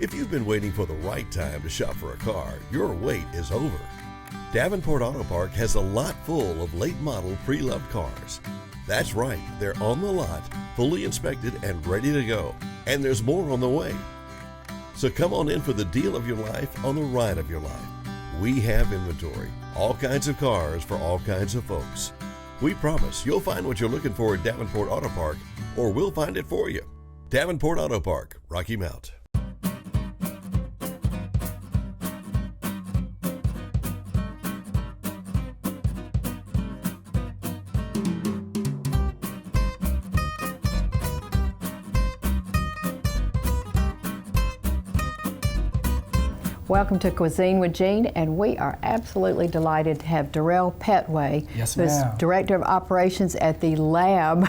If you've been waiting for the right time to shop for a car, your wait is over. Davenport Auto Park has a lot full of late model pre-loved cars. That's right, they're on the lot, fully inspected and ready to go. And there's more on the way. So come on in for the deal of your life on the ride of your life. We have inventory, all kinds of cars for all kinds of folks. We promise you'll find what you're looking for at Davenport Auto Park, or we'll find it for you. Davenport Auto Park, Rocky Mount. Welcome to Cuisine with Jean, and we are absolutely delighted to have Durell Petway, yes, who's Director of Operations at the Lab,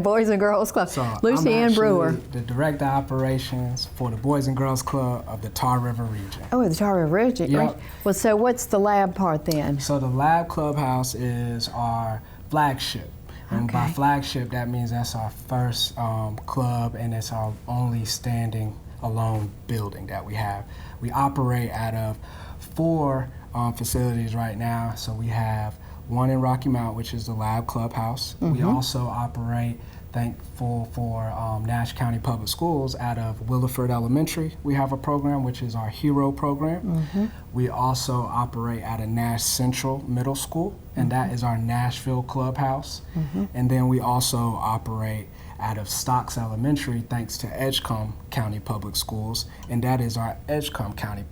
Boys and Girls Club. So Lucy Ann Brewer. The Director of Operations for the Boys and Girls Club of the Tar River region. Oh, the Tar River region. Yep. Right. Well, so what's the Lab part then? So the Lab Clubhouse is our flagship. And by flagship, that means that's our first club, and it's our only standing alone building that we have. We operate out of 4 facilities right now. So we have one in Rocky Mount, which is the Lab Clubhouse. We also operate, thankful for Nash County Public Schools, out of Williford Elementary. We have a program which is our Hero program. We also operate at a Nash Central Middle School, and that is our Nashville Clubhouse. And then we also operate out of Stocks Elementary, thanks to Edgecombe County Public Schools, and that is our Edgecombe County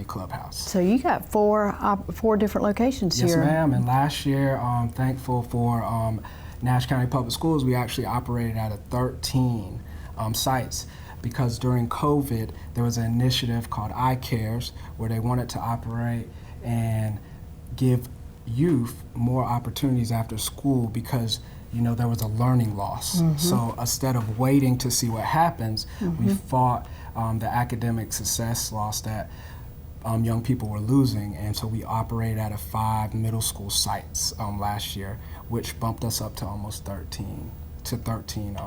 Clubhouse. So you got 4 different locations here. Yes, ma'am. And last year, thankful for Nash County Public Schools, we actually operated out of 13 sites, because during COVID, there was an initiative called iCares, where they wanted to operate and give youth more opportunities after school, because there was a learning loss. So instead of waiting to see what happens, we fought the academic success loss that young people were losing, and so we operated out of 5 middle school sites last year, which bumped us up to almost 13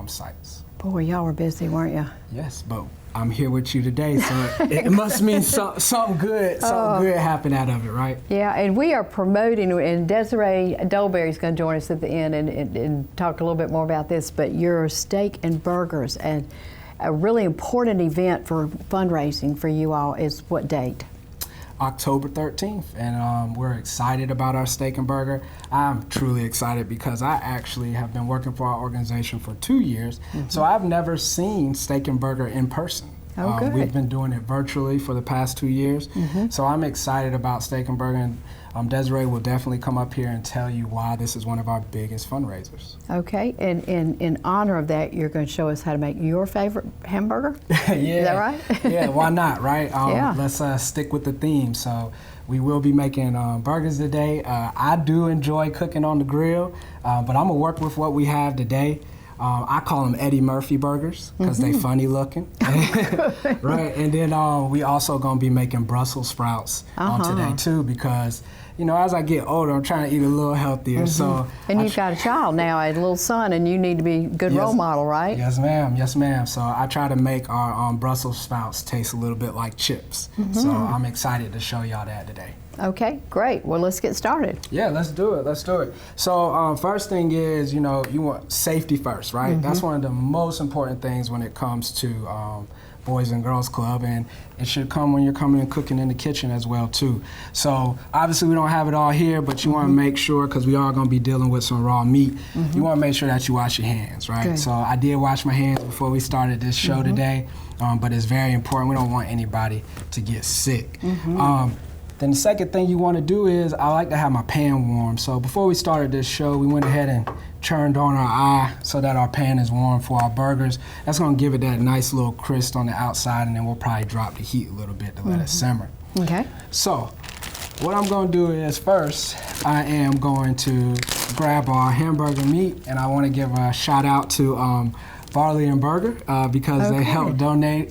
sites. Boy, y'all were busy, weren't you? Yes, but I'm here with you today, so it must mean something good happened out of it, right? Yeah, and we are promoting, and Desiree Dolberry's going to join us at the end and talk a little bit more about this, but your steak and burgers, and a really important event for fundraising for you all is what date? October 13th, and we're excited about our steak and burger. I'm truly excited because I actually have been working for our organization for 2 years, so I've never seen steak and burger in person. Oh, good. We've been doing it virtually for the past 2 years, so I'm excited about steak and burger, and Desiree will definitely come up here and tell you why this is one of our biggest fundraisers. Okay, and in honor of that, you're going to show us how to make your favorite hamburger? Yeah. Is that right? Yeah, why not, right? Yeah. Let's stick with the theme. So we will be making burgers today. I do enjoy cooking on the grill, but I'm going to work with what we have today. I call them Eddie Murphy burgers because they funny looking. Right, and then we also going to be making Brussels sprouts today too, because as I get older, I'm trying to eat a little healthier. So, and you've got a child now, a little son, and you need to be a good role model, right? Yes, ma'am. Yes, ma'am. So I try to make our Brussels sprouts taste a little bit like chips. So I'm excited to show y'all that today. Okay, great. Well, let's get started. Yeah, let's do it. Let's do it. So first thing is, you want safety first, right? That's one of the most important things when it comes to Boys and Girls Club, and it should come when you're coming and cooking in the kitchen as well too. So obviously we don't have it all here, but you want to make sure, because we are going to be dealing with some raw meat, you want to make sure that you wash your hands, right? Good. So I did wash my hands before we started this show today, but it's very important. We don't want anybody to get sick. Then the second thing you want to do is, I like to have my pan warm. So before we started this show, we went ahead and turned on our eye so that our pan is warm for our burgers. That's going to give it that nice little crisp on the outside, and then we'll probably drop the heat a little bit to let it simmer. Okay. So what I'm going to do is, first, I am going to grab our hamburger meat, and I want to give a shout out to Barley and Burger because they helped donate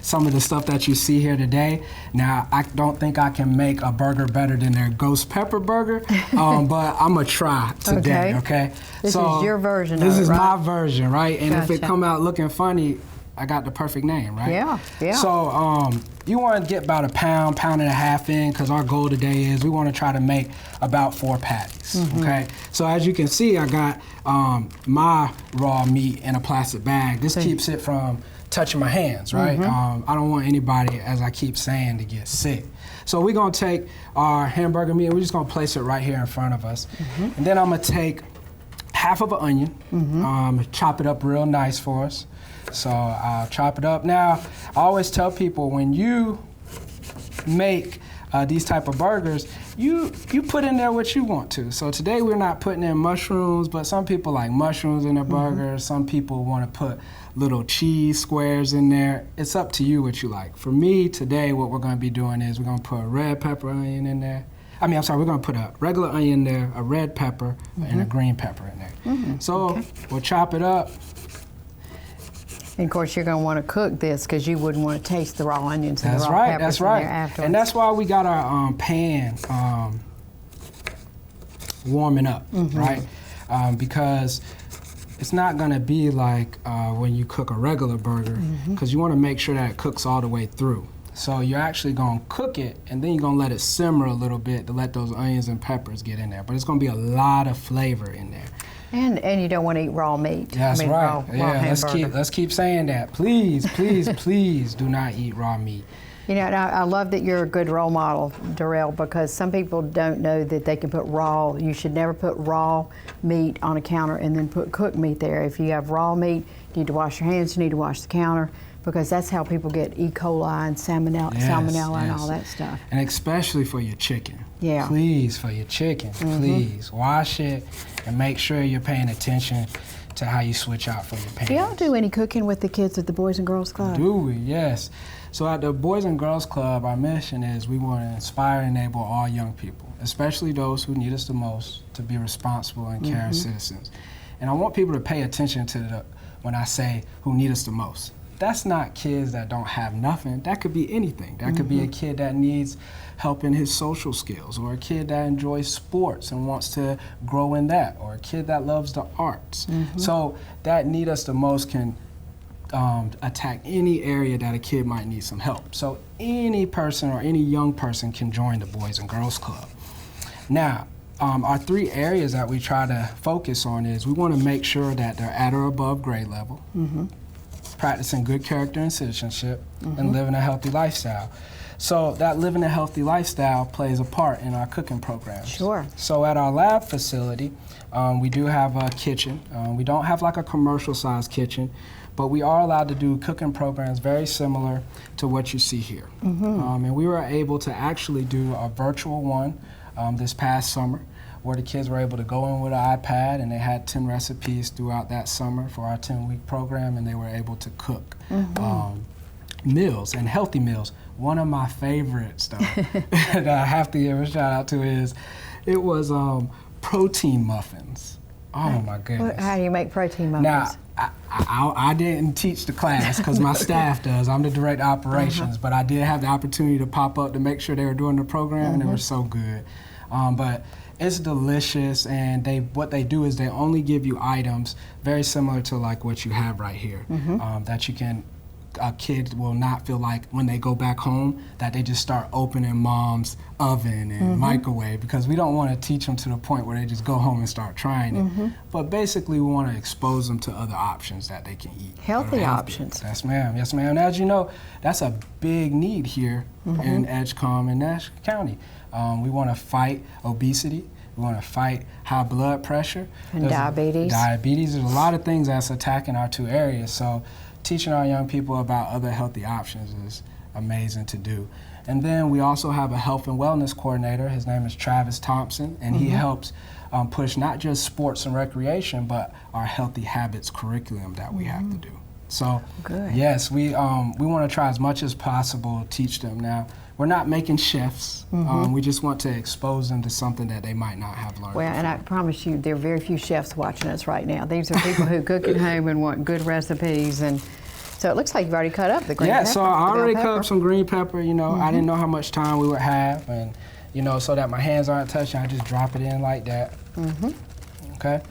some of the stuff that you see here today. Now, I don't think I can make a burger better than their ghost pepper burger, but I'm gonna try today, okay? This is your version This of it, is right? my version, right? And if it come out looking funny, I got the perfect name, right? Yeah, yeah. So you want to get about a pound and a half in, because our goal today is we want to try to make about 4 patties, okay? So as you can see, I got my raw meat in a plastic bag. This keeps it from touching my hands, right? I don't want anybody, as I keep saying, to get sick. So we're gonna take our hamburger meat and we're just gonna place it right here in front of us. And then I'm gonna take half of an onion, chop it up real nice for us. So I'll chop it up. Now, I always tell people, when you make these type of burgers, you put in there what you want to. So today we're not putting in mushrooms, but some people like mushrooms in their burgers. Some people want to put little cheese squares in there. It's up to you what you like. For me, today what we're going to be doing is we're going to put a red pepper onion in there. We're going to put a regular onion in there, a red pepper, and a green pepper in there. So we'll chop it up. And of course, you're going to want to cook this because you wouldn't want to taste the raw onions and the raw peppers That's in right. there afterwards. And that's why we got our pan warming up, right? Because it's not going to be like when you cook a regular burger, because you want to make sure that it cooks all the way through. So you're actually going to cook it, and then you're going to let it simmer a little bit to let those onions and peppers get in there. But it's going to be a lot of flavor in there. And you don't want to eat raw meat. That's right. Raw let's keep saying that. Please, please, please do not eat raw meat. You know, and I love that you're a good role model, Durell, because some people don't know that they can put raw. You should never put raw meat on a counter and then put cooked meat there. If you have raw meat, you need to wash your hands. You need to wash the counter, because that's how people get E. coli and salmonella and all that stuff. And especially for your chicken. Yeah. Please, for your chicken, please wash it and make sure you're paying attention to how you switch out for your pans. Do y'all do any cooking with the kids at the Boys and Girls Club? Do we? Yes. So at the Boys and Girls Club, our mission is we want to inspire and enable all young people, especially those who need us the most, to be responsible and caring citizens. And I want people to pay attention to when I say who need us the most. That's not kids that don't have nothing. That could be anything. That could be a kid that needs help in his social skills, or a kid that enjoys sports and wants to grow in that, or a kid that loves the arts. So that need us the most can attack any area that a kid might need some help. So any person or any young person can join the Boys and Girls Club. Now, our 3 areas that we try to focus on is we want to make sure that they're at or above grade level, practicing good character and citizenship, and living a healthy lifestyle. So that living a healthy lifestyle plays a part in our cooking programs. Sure. So at our lab facility, we do have a kitchen. We don't have like a commercial sized kitchen, but we are allowed to do cooking programs very similar to what you see here. And we were able to actually do a virtual one this past summer, where the kids were able to go in with an iPad, and they had 10 recipes throughout that summer for our 10-week program, and they were able to cook meals, and healthy meals. One of my favorite stuff that I have to give a shout out to is, it was protein muffins. Oh my goodness. How do you make protein muffins? Now, I didn't teach the class because my staff does. I'm the director of operations, but I did have the opportunity to pop up to make sure they were doing the program, and they were so good. But it's delicious, and what they do is they only give you items very similar to like what you have right here, that you can, a kid will not feel like when they go back home that they just start opening mom's oven and microwave, because we don't want to teach them to the point where they just go home and start trying it. But basically we want to expose them to other options that they can eat. Healthy options. Yes, ma'am. Yes, ma'am. As you know, that's a big need here in Edgecombe and Nash County. We want to fight obesity. We want to fight high blood pressure. And diabetes. Diabetes. There's a lot of things that's attacking our 2 areas. So teaching our young people about other healthy options is amazing to do. And then we also have a health and wellness coordinator. His name is Travis Thompson, and he helps push not just sports and recreation, but our healthy habits curriculum that we have to do. So yes, we want to try as much as possible to teach them. Now, we're not making chefs. We just want to expose them to something that they might not have learned. Well, and I promise you, there are very few chefs watching us right now. These are people who cook at home and want good recipes. And so it looks like you've already cut up the green pepper. Yeah, so I already cut up some green pepper. You know, I didn't know how much time we would have, and you know, so that my hands aren't touching, I just drop it in like that. Okay.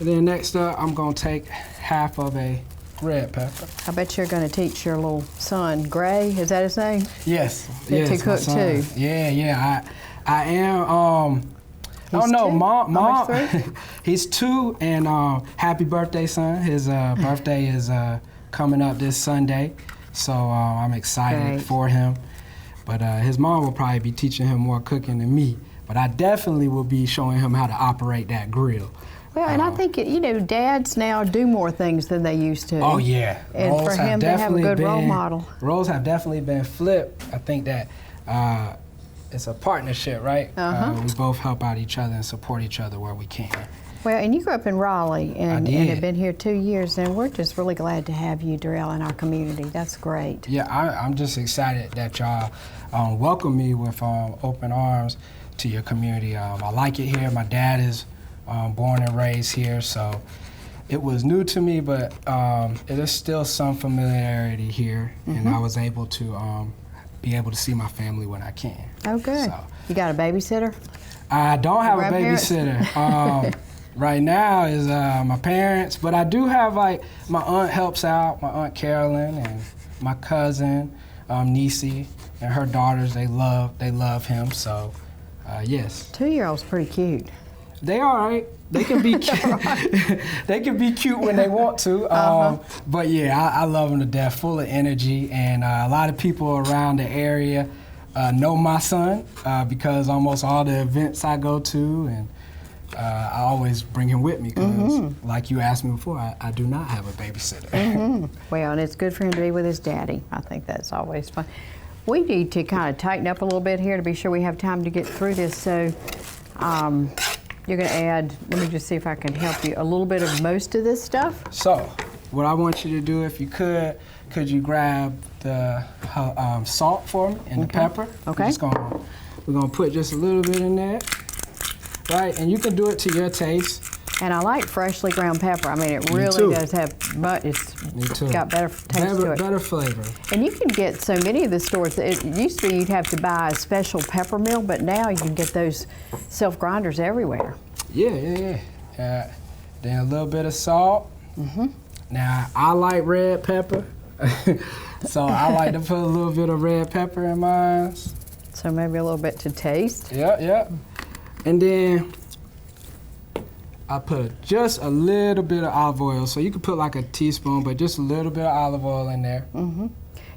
And then next up, I'm gonna take half of a red pepper. I bet you're going to teach your little son, Gray, is that his name? Yes. To Yes, cook too. Yeah. I am. I don't know, two? Mom. Almost three? He's 2, and happy birthday, son. His birthday is coming up this Sunday, so I'm excited Great. for him. But his mom will probably be teaching him more cooking than me. But I definitely will be showing him how to operate that grill. Well, and I think, dads now do more things than they used to. Oh, yeah. And Roles for him to have a good role model. Roles have definitely been flipped. I think that it's a partnership, right? We both help out each other and support each other where we can. Well, and you grew up in Raleigh and did. have been here 2 years, and we're just really glad to have you, Durell, in our community. That's great. Yeah, I'm just excited that y'all welcome me with open arms to your community. I like it here. My dad is born and raised here, so it was new to me, but it is still some familiarity here, and I was able to be able to see my family when I can. Oh, good. So, You got a babysitter? I don't have a Grandparents? babysitter. Right now is my parents, but I do have, like, my aunt helps out, my Aunt Carolyn, and my cousin, Niecy, and her daughters. They love him, so yes. 2-year-old's pretty cute. They all right. They can be cute. They can be cute when they want to. But yeah, I love them to death, full of energy, and a lot of people around the area know my son because almost all the events I go to, and I always bring him with me because, like you asked me before, I do not have a babysitter. Well, and it's good for him to be with his daddy. I think that's always fun. We need to kind of tighten up a little bit here to be sure we have time to get through this. So you're going to add, let me just see if I can help you, a little bit of most of this stuff. So what I want you to do, if you could you grab the salt for me and the pepper? Okay. We're gonna put just a little bit in there. Right, and you can do it to your taste. And I like freshly ground pepper. I mean, it really does have, but it's got better taste to it. Better flavor. And you can get so many of the stores. It used to be you'd have to buy a special pepper mill, but now you can get those self-grinders everywhere. Yeah. Then a little bit of salt. Now, I like red pepper, so I like to put a little bit of red pepper in mine. So maybe a little bit to taste. Yeah. And then I put just a little bit of olive oil. So you can put like a teaspoon, but just a little bit of olive oil in there.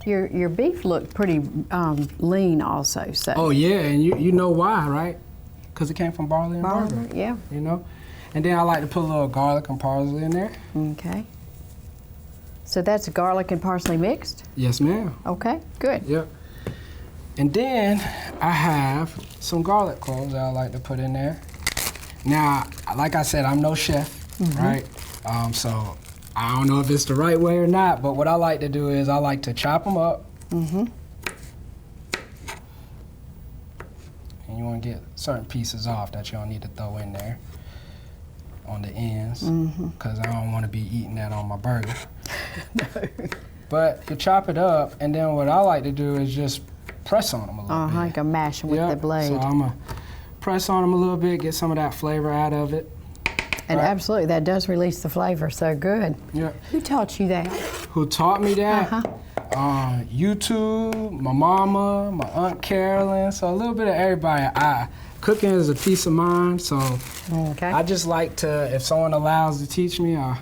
Your beef looked pretty lean also. So. Oh yeah, and you know why, right? Because it came from barley and burger. Yeah. You know? And then I like to put a little garlic and parsley in there. Okay. So that's garlic and parsley mixed? Yes, ma'am. Okay, good. Yep. And then I have some garlic cloves that I like to put in there. Now, like I said, I'm no chef, right? So I don't know if it's the right way or not, but what I like to do is I like to chop them up. And you want to get certain pieces off that you don't need to throw in there on the ends, because I don't want to be eating that on my burger. But you chop it up, and then what I like to do is just press on them a little bit. You can mash them with the blade. So I'm going to press on them a little bit, get some of that flavor out of it. And absolutely, that does release the flavor, so good. Yeah. Who taught you that? Who taught me that? YouTube, my mama, my Aunt Carolyn, so a little bit of everybody. Cooking is a piece of mine, so I just like to, if someone allows to teach me, I'll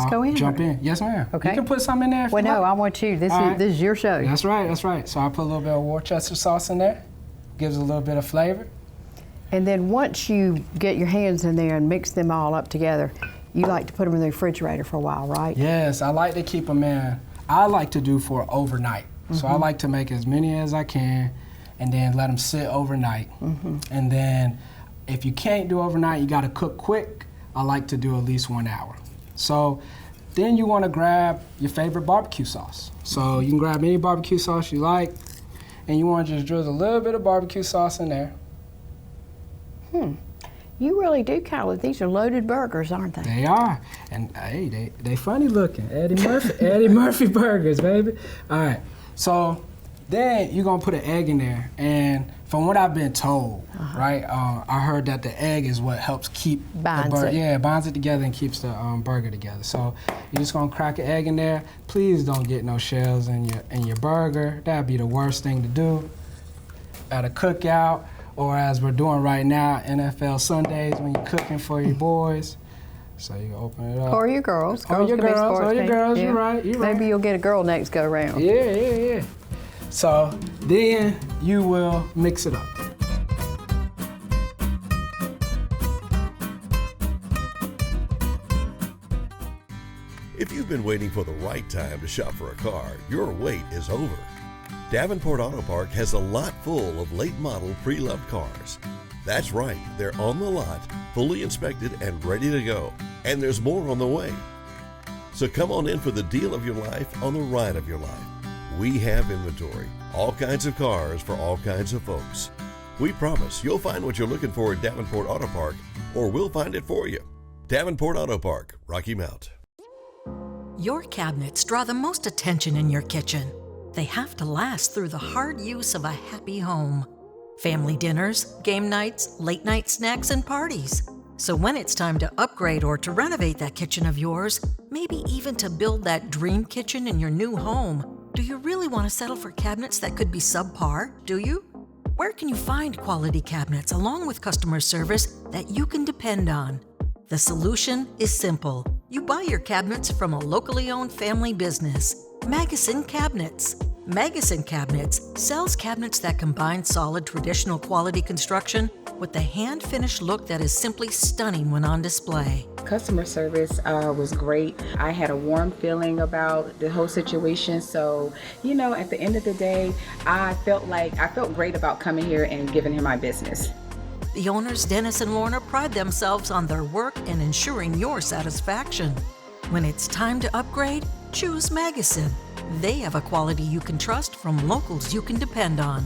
go in, jump in. Yes, ma'am. Okay. You can put some in there if Well, you no, like. I want you. This is your show. That's right. So I put a little bit of Worcester sauce in there. Gives a little bit of flavor. And then once you get your hands in there and mix them all up together, you like to put them in the refrigerator for a while, right? Yes, I like to keep them in. I like to do for overnight. So I like to make as many as I can and then let them sit overnight. And then if you can't do overnight, you got to cook quick. I like to do at least 1 hour. So then you want to grab your favorite barbecue sauce. So you can grab any barbecue sauce you like, and you want to just drizzle a little bit of barbecue sauce in there. You really do kind of, these are loaded burgers, aren't they? They are. And hey, they funny looking. Eddie Murphy burgers, baby. All right. So Then you're gonna put an egg in there, and from what I've been told, right, I heard that the egg is what helps keep Binds the burger. it. Yeah, it binds it together and keeps the burger together. So you're just gonna crack an egg in there. Please don't get no shells in your burger. That'd be the worst thing to do at a cookout, or as we're doing right now, NFL Sundays when you're cooking for your boys. So you open it up. Or your girls. Or your can be girls. sports Or your teams. girls. Yeah. You're right. You're right. Maybe you'll get a girl next go round. Yeah. So then you will mix it up. If you've been waiting for the right time to shop for a car, your wait is over. Davenport Auto Park has a lot full of late model pre-loved cars. That's right, they're on the lot, fully inspected and ready to go. And there's more on the way. So come on in for the deal of your life on the ride of your life. We have inventory, all kinds of cars for all kinds of folks. We promise you'll find what you're looking for at Davenport Auto Park, or we'll find it for you. Davenport Auto Park, Rocky Mount. Your cabinets draw the most attention in your kitchen. They have to last through the hard use of a happy home. Family dinners, game nights, late night snacks, and parties. So when it's time to upgrade or to renovate that kitchen of yours, maybe even to build that dream kitchen in your new home, do you really want to settle for cabinets that could be subpar, do you? Where can you find quality cabinets along with customer service that you can depend on? The solution is simple. You buy your cabinets from a locally owned family business, Magazine Cabinets. Magazine Cabinets sells cabinets that combine solid traditional quality construction with the hand-finished look that is simply stunning when on display. Customer service was great. I had a warm feeling about the whole situation. So, at the end of the day, I felt great about coming here and giving him my business. The owners, Dennis and Lorna, pride themselves on their work and ensuring your satisfaction. When it's time to upgrade, choose Magazine. They have a quality you can trust from locals you can depend on.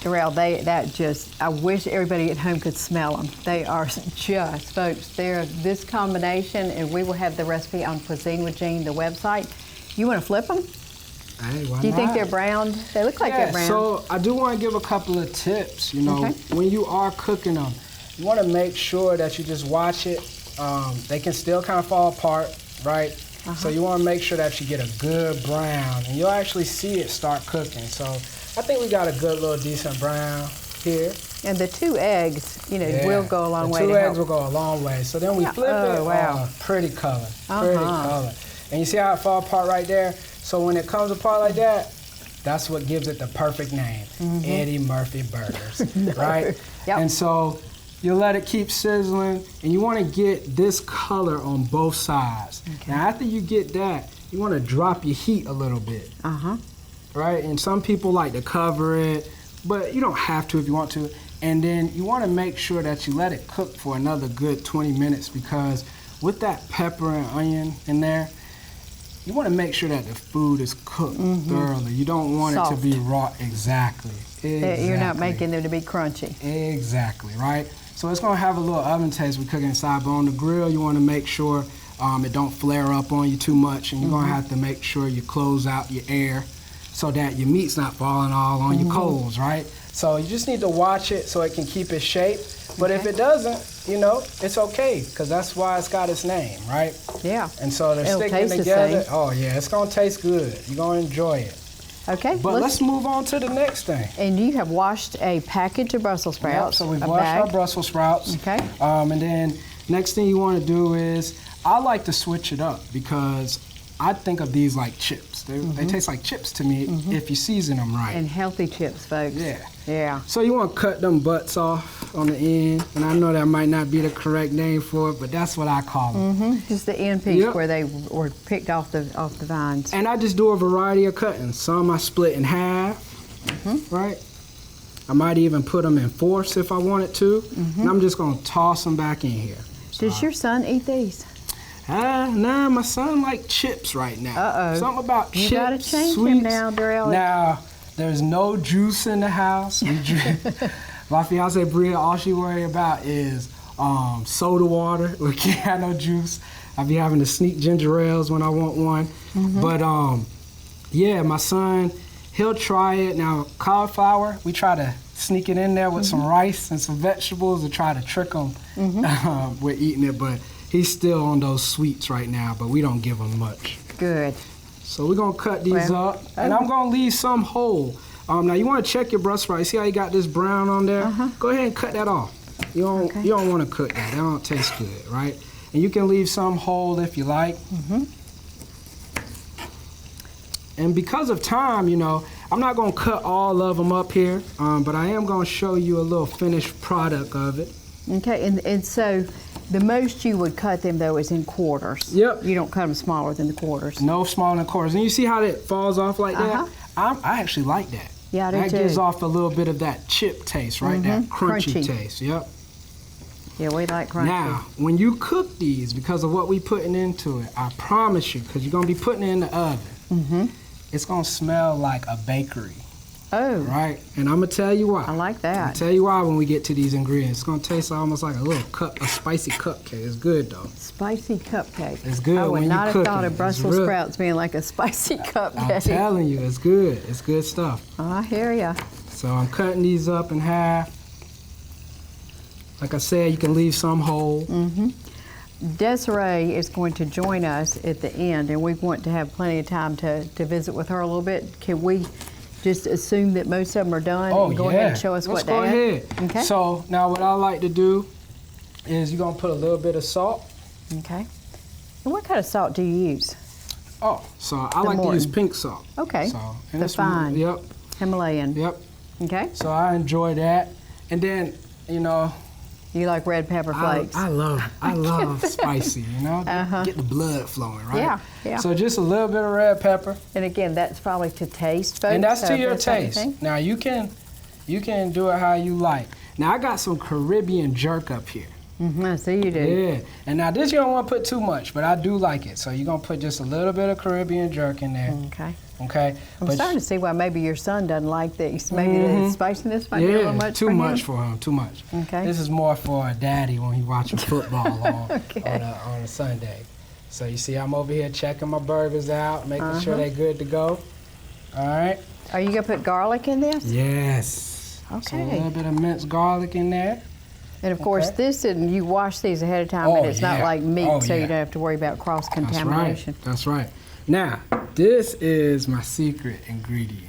Durell, I wish everybody at home could smell them. They are just, folks, they're this combination, and we will have the recipe on Cuisine with Jean, the website. You want to flip them? Hey, why Do you think not? they're browned? They look like they're brown. So I do want to give a couple of tips. Okay. When you are cooking them, you want to make sure that you just watch it. They can still kind of fall apart, right? So you want to make sure that you get a good brown, and you'll actually see it start cooking. So I think we got a good little decent brown here. And the 2 eggs, will go a long way The to 2 eggs help. will go a long way. So then we flip it. Wow. Pretty color. Pretty color. And you see how it fall apart right there? So when it comes apart like that, that's what gives it the perfect name, Eddie Murphy Burgers, right? Yep. And so you let it keep sizzling, and you want to get this color on both sides. Okay. Now after you get that, you want to drop your heat a little bit, right? And some people like to cover it, but you don't have to if you want to. And then you want to make sure that you let it cook for another good 20 minutes, because with that pepper and onion in there, you want to make sure that the food is cooked thoroughly. You don't want it to be raw. Exactly. You're not making them to be crunchy. Exactly, right? So it's going to have a little oven taste with cooking inside, but on the grill, you want to make sure it don't flare up on you too much, and you're going to have to make sure you close out your air so that your meat's not falling all on your coals, right? So you just need to watch it so it can keep its shape. But if it doesn't, it's okay, because that's why it's got its name, right? Yeah. And so they're It'll sticking taste the together. same. Oh yeah, it's gonna taste good. You're gonna enjoy it. Okay. But let's move on to the next thing. And you have washed a package of Brussels Yep, sprouts. so we've a washed bag. our Brussels sprouts. Okay. And then next thing you want to do is, I like to switch it up, because I think of these like chips. They taste like chips to me if you season them right. And healthy chips, folks. Yeah. Yeah. So you want to cut them butts off on the end, and I know that might not be the correct name for it, but that's what I call them. Just the end piece where they were picked off the vines. And I just do a variety of cuttings. Some I split in half, right? I might even put them in fourths if I wanted to, and I'm just gonna toss them back in here. Does your son eat these? Nah, my son like chips right now. Something about chips, You gotta change sweets. him now, Durell. Now, there's no juice in the house. My fiance Bria, all she worry about is soda water. We can't have no juice. I be having to sneak ginger ales when I want one. But yeah, my son, he'll try it. Now, cauliflower, we try to sneak it in there with some rice and some vegetables and try to trick him with eating it. But he's still on those sweets right now, but we don't give him much. Good. So we're gonna cut these up, and I'm gonna leave some whole. Now you wanna check your Brussels sprouts. See how you got this brown on there? Go ahead and cut that off. You don't wanna cook that. That don't taste good, right? And you can leave some whole if you like. And because of time, you know, I'm not gonna cut all of them up here, but I am gonna show you a little finished product of it. Okay, and so the most you would cut them though is in quarters. Yep. You don't cut them smaller than the quarters. No smaller than quarters. And you see how that falls off like that? I actually like that. Yeah, I do that too. gives off a little bit of that chip taste, right? That crunchy taste. Yep. Yeah, we like crunchy. Now, when you cook these, because of what we putting into it, I promise you, because you're gonna be putting it in the oven, it's gonna smell like a bakery. Oh. Right? And I'm gonna tell you why. I like that. I'm gonna tell you why when we get to these ingredients. It's gonna taste almost like a spicy cupcake. It's good though. Spicy cupcake. It's good I would when you not have cook thought it. of Brussels It's real. sprouts being like a spicy cupcake. I'm telling you, it's good. It's good stuff. I hear ya. So I'm cutting these up in half. Like I said, you can leave some whole. Desiree is going to join us at the end, and we want to have plenty of time to visit with her a little bit. Can we just assume that most of them are done and go ahead and show us Let's what go to add? ahead. Okay. So now what I like to do is you're gonna put a little bit of salt. Okay. And what kind of salt do you use? Oh, so I like to use pink salt. Okay. So, and The it's fine. Yep. Himalayan. Yep. Okay. So I enjoy that. And then, you know, You like red pepper flakes? I love spicy, you know? Get the blood flowing, right? Yeah, yeah. So just a little bit of red pepper. And again, that's probably to taste, folks. And that's so to your if that's taste. anything. Now you can do it how you like. Now I got some Caribbean jerk up here. I see you do. Yeah. And now this you don't want to put too much, but I do like it. So you're gonna put just a little bit of Caribbean jerk in there. Okay. Okay. I'm starting to see why maybe your son doesn't like these. Maybe the spiciness might be a little much too for him. much for him. Too much. Okay. This is more for a daddy when he watching football on Okay. on a Sunday. So you see, I'm over here checking my burgers out, making sure they're good to go. All right. Are you gonna put garlic in this? Yes. So a Okay. little bit of minced garlic in there. And of course, this and you wash these ahead of time, Oh, and it's not yeah. like meat, Oh, so you yeah. don't have to worry about cross That's contamination. right. That's right. Now, this is my secret ingredient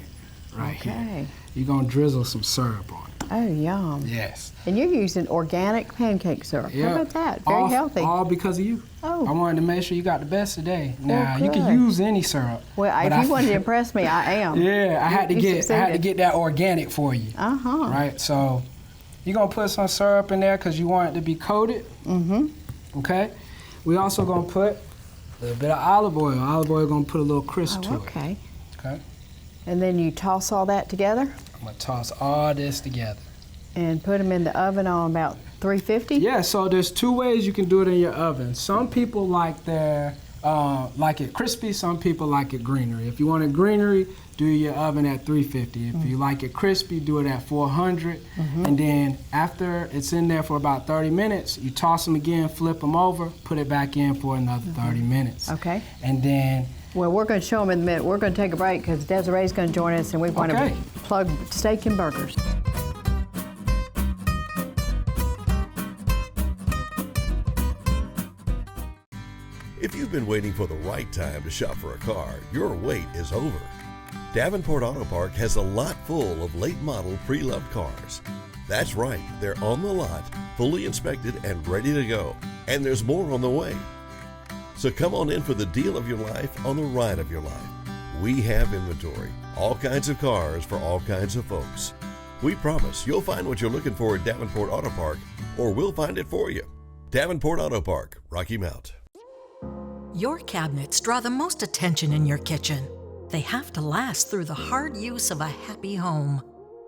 right here. Okay. You're gonna drizzle some syrup on it. Oh, yum. Yes. And you're using organic pancake syrup. Yeah. How about that? Very healthy. All because of you. Oh. I wanted to make sure you got the best today. Now you good. can use any syrup. Well, but if you wanted to impress me, I am. Yeah, I had to You succeeded. get that organic for you. Right. So you're gonna put some syrup in there because you want it to be coated. Okay. We also gonna put a little bit of olive oil. Olive oil gonna put a little crisp to Okay. it. Okay. And then you toss all that together I'm gonna toss all this together. and put them in the oven on about 350? Yeah, so there's two ways you can do it in your oven. Some people like their like it crispy, some people like it greenery. If you want it greenery, do your oven at 350. If you like it crispy, do it at 400. And then after it's in there for about 30 minutes, you toss them again, flip them over, put it back in for another 30 minutes. Okay. And then Well, we're going to show them in a minute. We're going to take a break because Desiree's going to join us, and we want Okay. to plug steak and burgers. If you've been waiting for the right time to shop for a car, your wait is over. Davenport Auto Park has a lot full of late model pre-loved cars. That's right, they're on the lot, fully inspected and ready to go. And there's more on the way. So come on in for the deal of your life on the ride of your life. We have inventory, all kinds of cars for all kinds of folks. We promise you'll find what you're looking for at Davenport Auto Park, or we'll find it for you. Davenport Auto Park, Rocky Mount. Your cabinets draw the most attention in your kitchen. They have to last through the hard use of a happy home.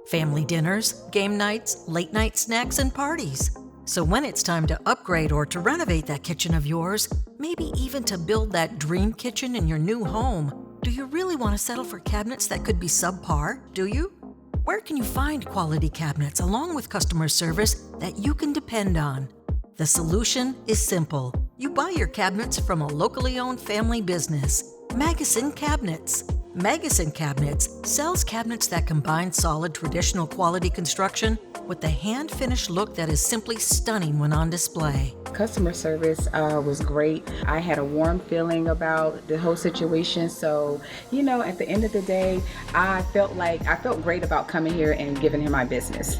Family dinners, game nights, late night snacks, and parties. So when it's time to upgrade or to renovate that kitchen of yours, maybe even to build that dream kitchen in your new home, do you really want to settle for cabinets that could be subpar, do you? Where can you find quality cabinets along with customer service that you can depend on? The solution is simple. You buy your cabinets from a locally owned family business, Magazine Cabinets. Magazine Cabinets sells cabinets that combine solid traditional quality construction with the hand-finished look that is simply stunning when on display. Customer service was great. I had a warm feeling about the whole situation. So, at the end of the day, I felt great about coming here and giving him my business.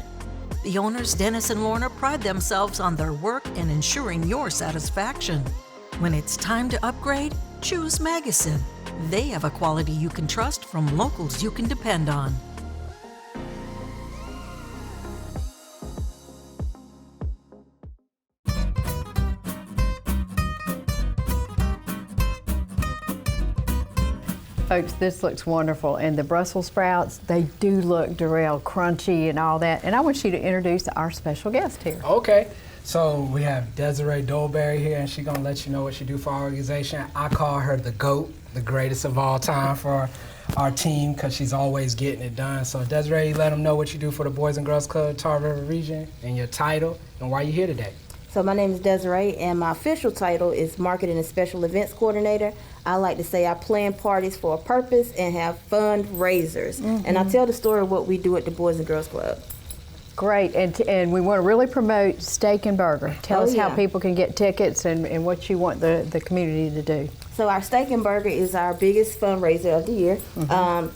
The owners, Dennis and Lorna, pride themselves on their work and ensuring your satisfaction. When it's time to upgrade, choose Magazine. They have a quality you can trust from locals you can depend on. Folks, this looks wonderful, and the Brussels sprouts, they do look, Durell, crunchy and all that. And I want you to introduce our special guest here. Okay, so we have Desiree Dolberry here, and she's gonna let you know what she do for our organization. I call her the GOAT, the greatest of all time for our team, because she's always getting it done. So Desiree, let them know what you do for the Boys and Girls Club Tar River region and your title and why you're here today. So my name is Desiree, and my official title is Marketing and Special Events Coordinator. I like to say I plan parties for a purpose and have fundraisers. And I tell the story of what we do at the Boys and Girls Club. Great, and we want to really promote Steak and Burger. Tell us how people can get tickets and what you want the community to do. So our Steak and Burger is our biggest fundraiser of the year.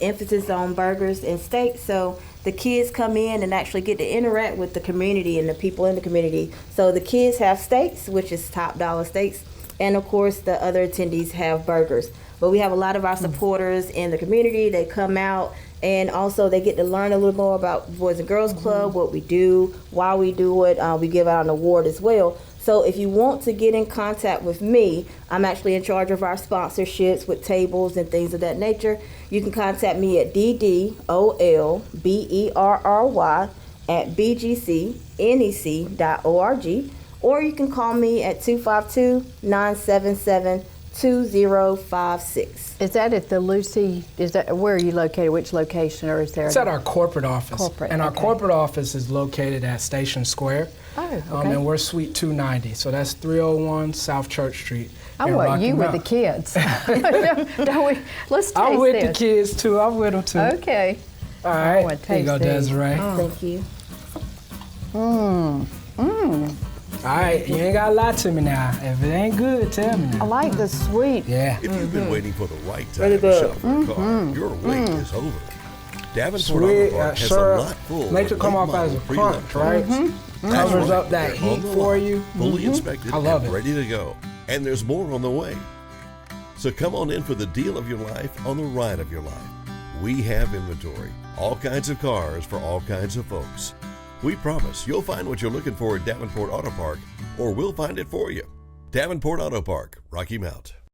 Emphasis on burgers and steak. So the kids come in and actually get to interact with the community and the people in the community. So the kids have steaks, which is top dollar steaks, and of course the other attendees have burgers. But we have a lot of our supporters in the community. They come out, and also they get to learn a little more about Boys and Girls Club, what we do, why we do it. We give out an award as well. So if you want to get in contact with me, I'm actually in charge of our sponsorships with tables and things of that nature. You can contact me at ddolberry@bgcnec.org, or you can call me at 252-977-2056. Is that at the Lucy, where are you located, which location, or is there? It's at our corporate office. And our okay. corporate office is located at Station Square. Oh, okay. And we're Suite 290, so that's 301 South Church Street. I want you with the kids. Don't we? Let's taste I'm with this. the kids too. I'm with them too. Okay. All right. want to Here you go, taste these. Desiree. Thank you. All right, you ain't gotta lie to me now. If it ain't good, tell me I now. like the sweet. Yeah. If you've been waiting for the right time to shop for a car, your wait is over. Davenport Auto Park has a lot full Makes of it come late off as a model pre-loved crunch, right? cars. That's Covers right. up that They're on heat the for lot, you. fully inspected I love and it. ready to go. And there's more on the way. So come on in for the deal of your life on the ride of your life. We have inventory, all kinds of cars for all kinds of folks. We promise you'll find what you're looking for at Davenport Auto Park, or we'll find it for you. Davenport Auto Park, Rocky Mount.